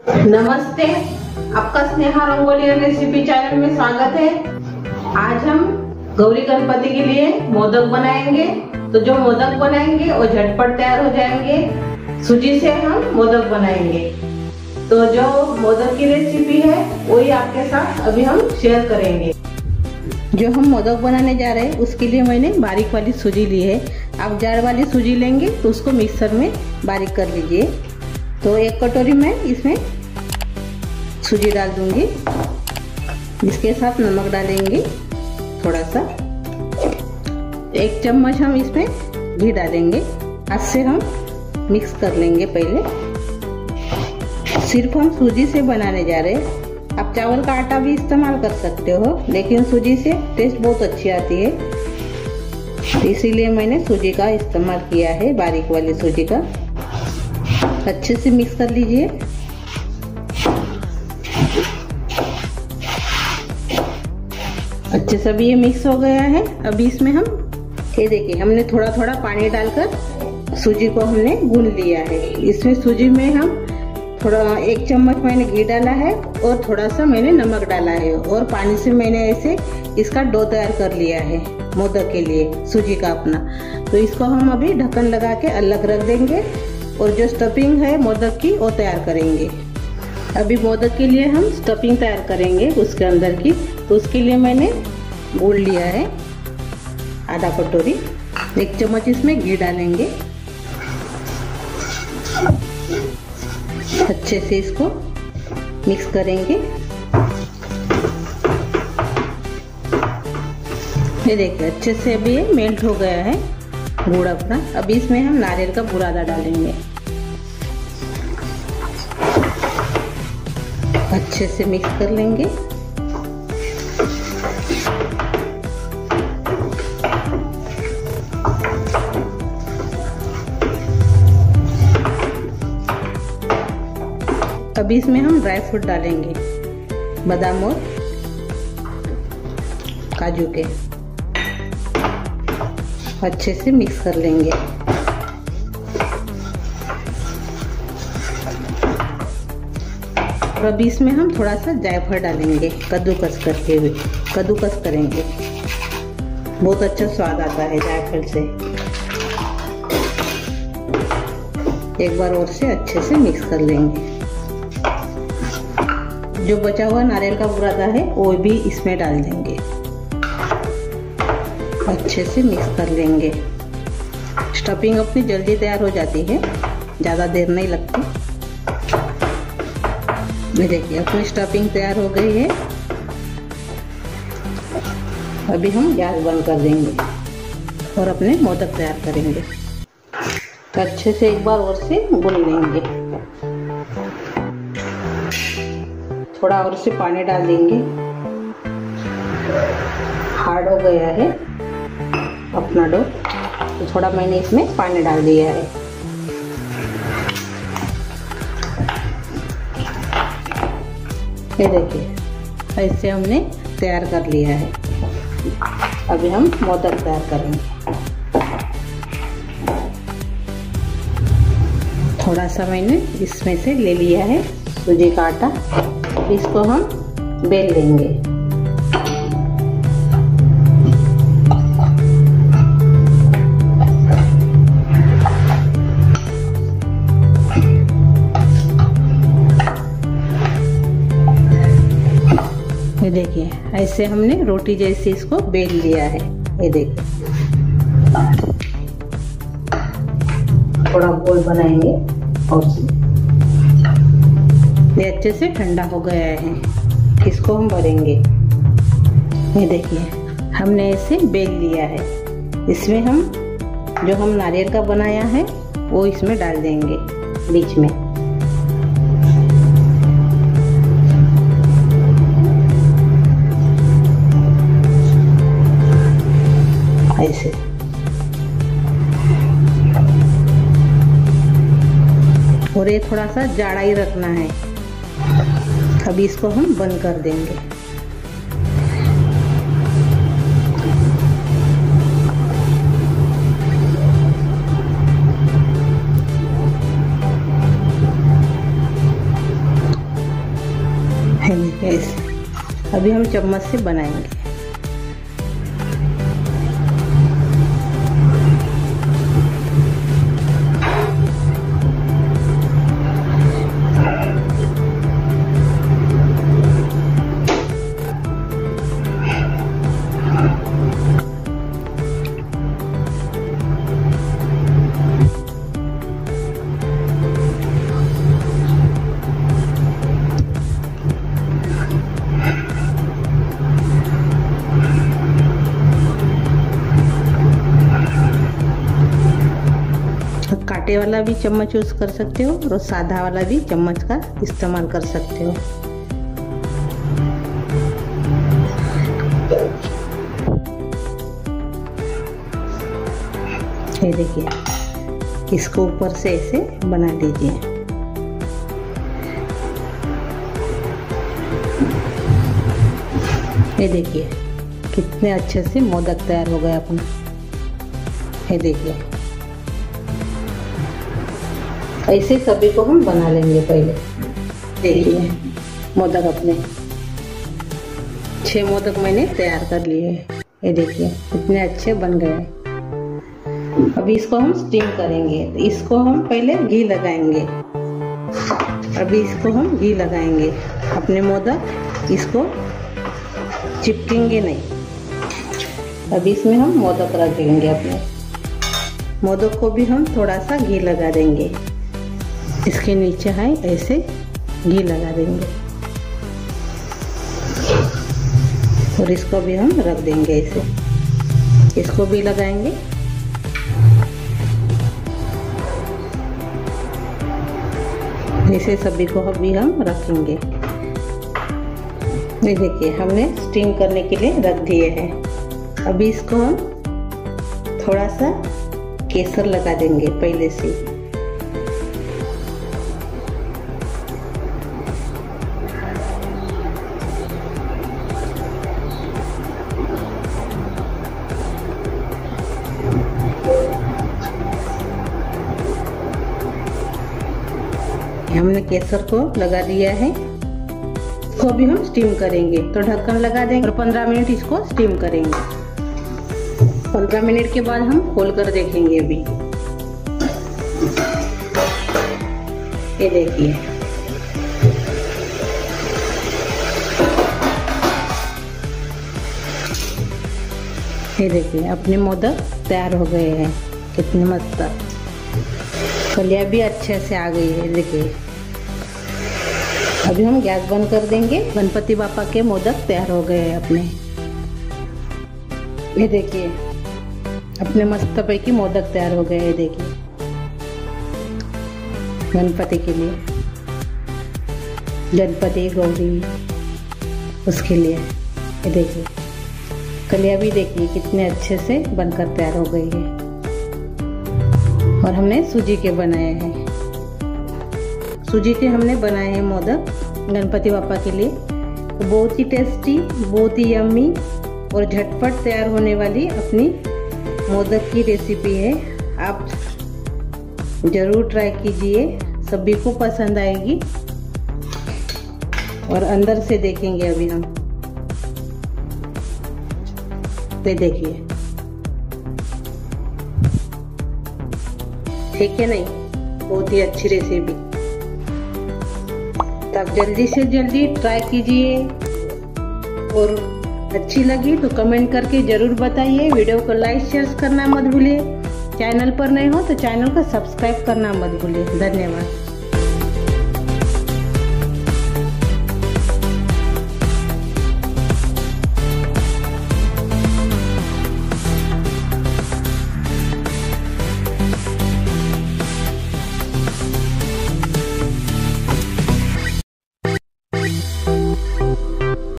नमस्ते, आपका Sneha rangoli recipe channel में स्वागत है। आज हम गौरी गणपति के लिए मोदक बनाएंगे। तो जो मोदक बनाएंगे वो झटपट तैयार हो जाएंगे। सूजी से हम मोदक बनाएंगे। तो जो मोदक की रेसिपी है वही आपके साथ अभी हम शेयर करेंगे। जो हम मोदक बनाने जा रहे हैं उसके लिए मैंने बारीक वाली सूजी ली है। आप जाड़ वाली सूजी लेंगे तो उसको मिक्सर में बारीक कर लीजिए। तो एक कटोरी में इसमें सूजी डाल दूंगी, इसके साथ नमक डालेंगे थोड़ा सा। 1 चम्मच हम इसमें घी डालेंगे। हाथ से हम मिक्स कर लेंगे। पहले सिर्फ हम सूजी से बनाने जा रहे हैं। आप चावल का आटा भी इस्तेमाल कर सकते हो, लेकिन सूजी से टेस्ट बहुत अच्छी आती है। इसीलिए मैंने सूजी का इस्तेमाल किया है, बारीक वाली सूजी का। अच्छे से मिक्स कर लीजिए। अच्छे से भी ये मिक्स हो गया है। अभी इसमें हम ये देखिए, हमने थोड़ा थोड़ा पानी डालकर सूजी को हमने गूंद लिया है। इसमें सूजी में हम थोड़ा 1 चम्मच मैंने घी डाला है और थोड़ा सा मैंने नमक डाला है, और पानी से मैंने ऐसे इसका डो तैयार कर लिया है मोदक के लिए, सूजी का अपना। तो इसको हम अभी ढक्कन लगा के अलग रख देंगे और जो स्टफिंग है मोदक की वो तैयार करेंगे। अभी मोदक के लिए हम स्टफिंग तैयार करेंगे उसके अंदर की। तो उसके लिए मैंने गुड़ लिया है आधा कटोरी। 1 चम्मच इसमें घी डालेंगे। अच्छे से इसको मिक्स करेंगे। ये देखिए, अच्छे से अभी ये मेल्ट हो गया है गुड़ अपना। अभी इसमें हम नारियल का बुरादा डालेंगे। अच्छे से मिक्स कर लेंगे। अभी इसमें हम ड्राई फ्रूट डालेंगे, बादाम और काजू के। अच्छे से मिक्स कर लेंगे। और अभी इसमें हम थोड़ा सा जायफल डालेंगे, कद्दूकस करके हुए। कद्दूकस करेंगे, बहुत अच्छा स्वाद आता है जायफल से। एक बार और से अच्छे से मिक्स कर लेंगे। जो बचा हुआ नारियल का बुरादा है वो भी इसमें डाल देंगे। अच्छे से मिक्स कर लेंगे। स्टफिंग अपनी जल्दी तैयार हो जाती है, ज़्यादा देर नहीं लगती। ये देखिए, अपनी स्टफिंग तैयार हो गई है। अभी हम गैस बंद कर देंगे और अपने मोदक तैयार करेंगे। तो अच्छे से एक बार और से गूंद लेंगे। थोड़ा और से पानी डाल देंगे। हार्ड हो गया है अपना डो, तो थोड़ा मैंने इसमें पानी डाल दिया है। ये देखिए, ऐसे हमने तैयार कर लिया है। अभी हम मोदक तैयार करेंगे। थोड़ा सा मैंने इसमें से ले लिया है सूजी का आटा। इसको हम बेल लेंगे। ये देखिए, ऐसे हमने रोटी जैसे इसको बेल लिया है। ये देखिए, थोड़ा गोल बनाएंगे और ये अच्छे से ठंडा हो गया है। इसको हम भरेंगे। ये देखिए, हमने इसे बेल लिया है। इसमें हम जो हम नारियल का बनाया है वो इसमें डाल देंगे बीच में। ऐसे और ये थोड़ा सा जाड़ा ही रखना है। अभी इसको हम बंद कर देंगे। ऐसे अभी हम चम्मच से बनाएंगे। कांटे वाला भी चम्मच यूज कर सकते हो और सादा वाला भी चम्मच का इस्तेमाल कर सकते हो। ये देखिए, इसको ऊपर से ऐसे बना दीजिए। ये देखिए कितने अच्छे से मोदक तैयार हो गए अपना। ये देखिए, ऐसे सभी को हम बना लेंगे। पहले देखिए मोदक अपने 6 मोदक मैंने तैयार कर लिए। ये देखिए कितने अच्छे बन गए। अभी इसको हम स्टीम करेंगे। तो इसको हम पहले घी लगाएंगे। अभी इसको हम घी लगाएंगे। अपने मोदक इसको चिपकेंगे नहीं। अभी इसमें हम मोदक रखेंगे। अपने मोदक को भी हम थोड़ा सा घी लगा देंगे। इसके नीचे है ऐसे घी लगा देंगे और इसको भी हम रख देंगे ऐसे। इसको भी लगाएंगे। ऐसे सभी को अभी हम रखेंगे। ये देखिए हमने स्टीम करने के लिए रख दिए हैं। अभी इसको हम थोड़ा सा केसर लगा देंगे पहले से। हमने केसर को लगा दिया है। इसको भी हम स्टीम करेंगे। तो ढक्कन लगा देंगे और 15 मिनट इसको स्टीम करेंगे। 15 मिनट के बाद हम खोल कर देखेंगे। अभी ये देखिए, ये देखिए अपने मोदक तैयार हो गए हैं। कितने मस्त कलिया भी अच्छे से आ गई है। देखिए अभी हम गैस बंद कर देंगे। गणपति बापा के मोदक तैयार हो गए हैं अपने। ये देखिए अपने मस्त पैकी मोदक तैयार हो गए हैं। देखिए गणपति के लिए, गणपति गौरी उसके लिए। ये देखिए कलिया भी देखिए कितने अच्छे से बनकर तैयार हो गई है। और हमने सूजी के बनाए हैं। सूजी के हमने बनाए हैं मोदक गणपति बापा के लिए। तो बहुत ही टेस्टी, बहुत ही यम्मी और झटपट तैयार होने वाली अपनी मोदक की रेसिपी है। आप जरूर ट्राई कीजिए, सभी को पसंद आएगी। और अंदर से देखेंगे अभी हम। ये देखिए ठीक है नहीं, बहुत ही अच्छी रेसिपी। तब जल्दी से जल्दी ट्राई कीजिए। और अच्छी लगी तो कमेंट करके जरूर बताइए। वीडियो को लाइक शेयर करना मत भूलिए। चैनल पर नए हो तो चैनल को सब्सक्राइब करना मत भूलिए। धन्यवाद।